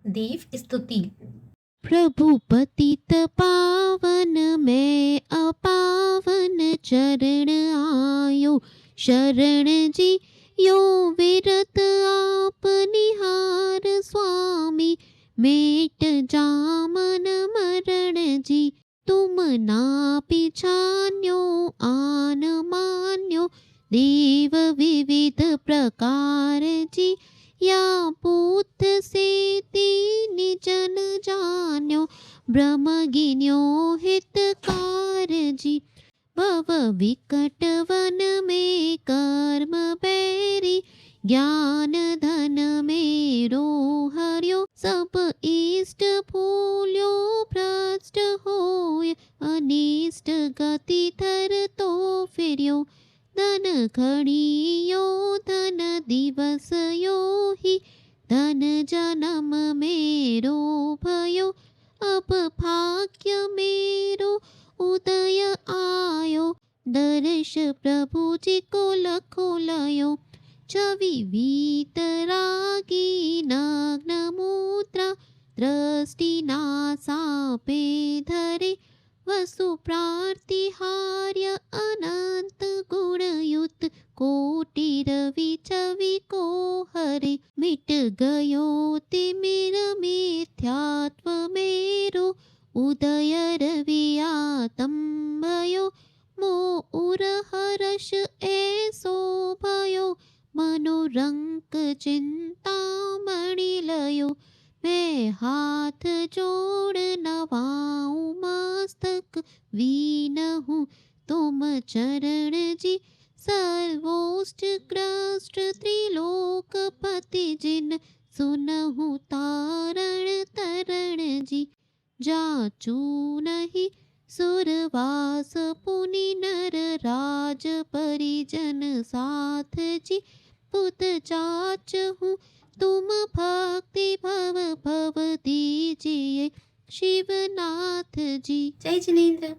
देव स्तुति। प्रभु पतित पावन मैं अपावन चरण आयो, शरण जी यो विरत आप निहार स्वामी, मेट जामन मरण जी तुम ना पिछान्यो, आन मान्यो देव विविध प्रकार जी, या पूत से निजन जान्यो, ब्रह्म गिन्यो हितकार जी, भव विकट वन में कर्म बैरी, ज्ञान धन मेरो हर्यो, सब इष्ट भूल्यो भ्रष्ट होय, अनिष्ट गति धर तो फिर्यो, धन घड़ियो धन दिवस यो ही, धन जन्म मेरो भयो, अब भाग्य मेरो उदय आयो, दर्श प्रभु जी को लखो लयो, छवि वीतरागी नग्न मुद्रा, दृष्टि नासापे धरे, वसु प्रार्तिहार्य अनंत गुणयुत, कोटि रवि छवि को हरे, मिट गयो तिमिर मिथ्यात्व मेरो, उदय रवि आतंभयो, मोर हर्ष ऐसो भयो, मनोरंक चिंतामणि लयो, मैं हाथ जोड़ नवाऊं मस्तक, वीनहूँ तुम चरण जी, सर्वोष्ट ग्रस्त त्रिलोकपति जिन, सुनहु तारण तरण जी, जाचू नहीं सुरवास पुनि नर राज परिजन साथ जी, पुत चाचहूँ तुम भक्ति भव भव दीजिए शिवनाथ जी। जय जिनेन्द्र।